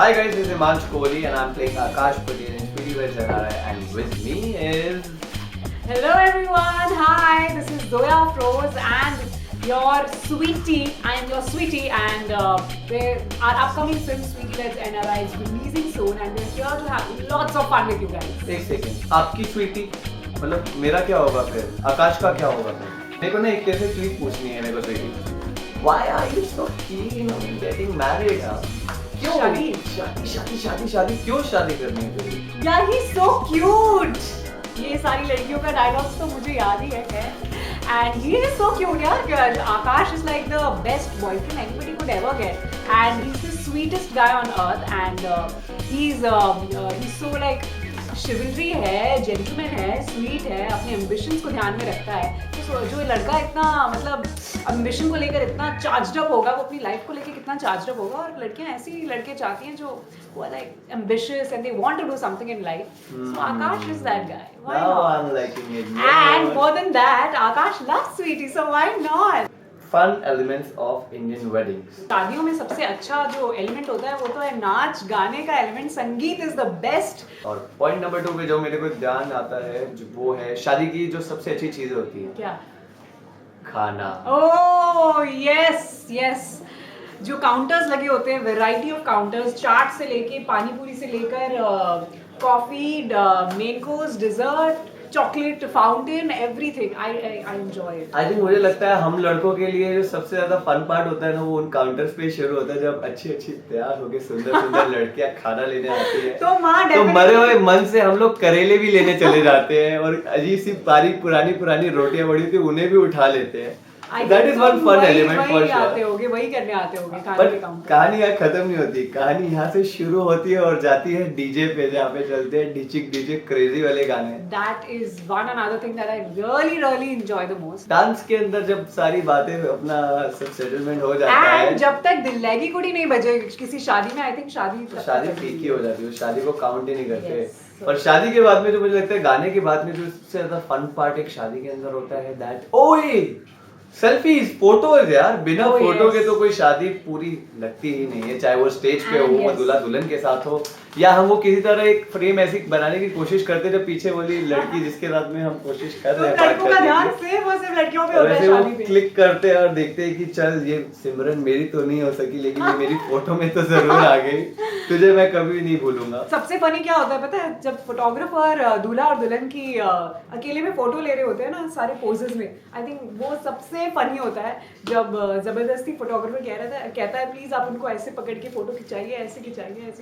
Hi guys, this is Himansh Kohli and I'm playing Akash Patel in Speedy Wed Zanara, and with me is... Hello everyone, hi, this is Zoya Froze and your sweetie. I am your sweetie and our upcoming film Sweetie Weds NRI is releasing soon and we're here to have lots of fun with you guys. एक second, आपकी स्वीटी मतलब मेरा क्या होगा फिर? आकाश का क्या होगा फिर? मेरे को ना एक कैसे चीज पूछनी है मेरे को Sweety. Why are you so keen on getting married? क्यों? शादी क्यों शादी करनी है तुझे? यार he is so cute. ये सारी लड़कियों का डायलॉग्स तो मुझे याद ही है. And he is so cute, यार. Akash is like the best boyfriend anybody could ever get, and he's the sweetest guy on earth. And he's so like chivalry है, gentleman है, sweet है, अपने ambitions को ध्यान में रखता है. तो जो लड़का इतना मतलब ambition को लेकर इतना charged up होगा, वो अपनी life को लेकर कितना charged up होगा. और लड़कियां ऐसी लड़के चाहती हैं जो who are like ambitious and they want to do something in life. So Akash is that guy. Why Now not? I'm liking it. And more than that, Akash loves sweetie, so why not? Fun elements of Indian weddings. शादियों में सबसे अच्छा जो element होता है वो तो है नाच गाने का एलिमेंट. संगीत इज द बेस्ट. और पॉइंट नंबर 2 पे जो मेरे को ध्यान आता है जो वो है शादी की जो सबसे अच्छी चीज होती है. क्या? खाना. Oh yes yes. जो काउंटर्स लगे होते हैं, वैरायटी ऑफ काउंटर्स, चाट से लेके पानी पूरी से लेकर coffee, main course, dessert, chocolate fountain, everything. I enjoy it. I think मुझे लगता है हम लड़कों के लिए जो सबसे ज्यादा फन पार्ट होता है ना वो उन काउंटर्स पे शुरू होता है जब अच्छी अच्छी तैयार होके सुंदर सुंदर लड़कियां खाना लेने आती है. तो मरे हुए मन से हम लोग करेले भी लेने चले जाते हैं और अजीब सी पुरानी रोटियां बड़ी होती है उन्हें भी उठा लेते हैं. That is one fun element for sure. वही करने आते होंगे खाने के काउंटर. कहानी यहाँ खत्म नहीं होती. कहानी यहाँ से शुरू होती है और जाती है डीजे पे जहाँ पे चलते हैं डिचिक क्रेजी वाले गाने. That is one another thing that I really enjoy the most. Dance के अंदर जब सारी बातें अपना सब सेटलमेंट हो जाता है. And जब तक दिल लगी कुड़ी नहीं बजे किसी शादी में, I think शादी फीकी हो जाती है. शादी को काउंट ही नहीं करते. Yes. और शादी के बाद में जो मुझे लगता है गाने के बाद में जो सबसे ज्यादा फन पार्ट एक शादी के अंदर होता है दैट ओए सेल्फीज, फोटोज यार. बिना फोटो के तो कोई शादी पूरी लगती ही नहीं है. चाहे वो स्टेज पे हो, दूल्हा दुल्हन के साथ हो, या हम वो किसी तरह एक फ्रेम ऐसी बनाने की कोशिश करते जब पीछे वाली लड़की जिसके साथ में हम कोशिश कर रहे हैं लड़कों का ध्यान सिर्फ लड़कियों पे होता है शादी पे. क्लिक करते हैं और देखते हैं कि चल ये सिमरन मेरी तो नहीं हो सकी लेकिन ये मेरी फोटो में तो जरूर आ गई. तुझे मैं कभी नहीं भूलूंगा. सबसे फनी क्या होता है पता है? जब फोटोग्राफर दूल्हा और दुल्हन की अकेले में फोटो ले रहे होते हैं ना सारे पोजेस में, आई थिंक वो सबसे फनी होता है जब जबरदस्ती फोटोग्राफर कहता है प्लीज आप उनको ऐसे पकड़ के फोटो खिंचाइए, ऐसे खिंचाइए.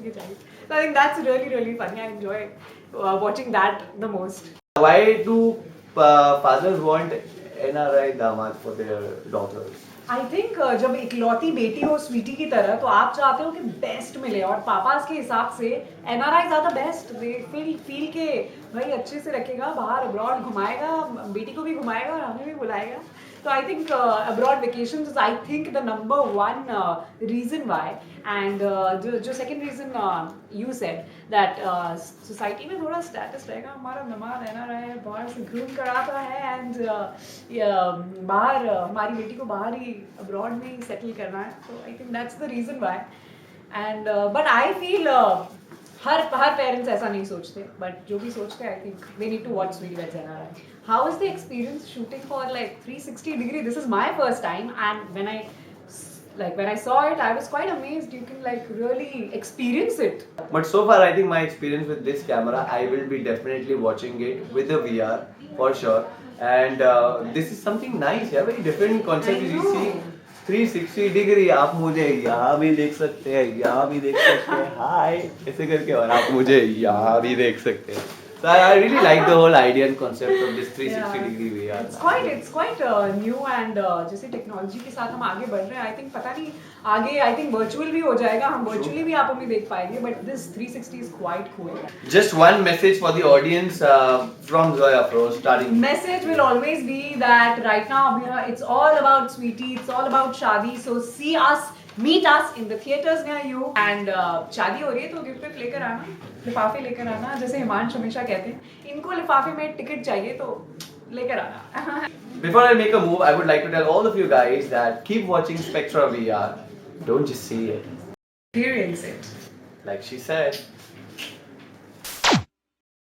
So I think that's really funny. I enjoy watching that the most. Why do fathers want NRI दामाद for their daughters? I think जब इकलौती बेटी हो स्वीटी की तरह तो आप चाहते हो कि बेस्ट मिले और पापास के हिसाब से NRI ज़्यादा बेस्ट. दे फील के भाई अच्छे से रखेगा, बाहर अब्रॉड घुमाएगा, बेटी को भी घुमाएगा और हमें भी बुलाएगा. So I think abroad vacations is I think the number one reason why. And जो second reason you said that society में थोड़ा status रहेगा. हमारा मेहमान NRI है, बाहर से groom कराता है and बाहर हमारी बेटी को बाहर ही abroad में ही settle करना है. So I think that's the reason why. And but I feel हर पेरेंट्स ऐसा नहीं सोचते, बट जो भी सोचते हैं I think they need to watch Sweetie Weds NRI. How is the experience shooting for like 360 degree? This is my first time and when I saw it I was quite amazed. You can like really experience it. But so far I think my experience with this camera, I will be definitely watching it with the VR for sure. And this is something nice, yeah, very different concept. You see 360 degree आप मुझे यहाँ भी देख सकते हैं, यहाँ भी देख सकते हैं, हाय ऐसे करके, और आप मुझे यहाँ भी देख सकते हैं. So I really like the whole idea and concept of this 360 degree VR. It's quite new and जैसे टेक्नोलॉजी के साथ हम आगे बढ़ रहे हैं. आई थिंक पता नहीं आगे आई थिंक वर्चुअल भी हो जाएगा, हम वर्चुअली भी आप हमें देख पाएंगे. But this 360 is quite cool. Just one message for the audience from Zoya Froze starting. Message will always be that right now it's all about Sweetie, it's all about Shadi. So see us, meet us in the theaters near you. And शादी हो रही है तो gift लेकर आना, लिफाफे लेकर आना. जैसे हिमांश हमेशा कहते हैं इनको लिफाफे में टिकट चाहिए तो लेकर आना. Before I make a move, I would like to tell all of you guys that keep watching Spectra VR. Don't just see it. Experience it. like she said,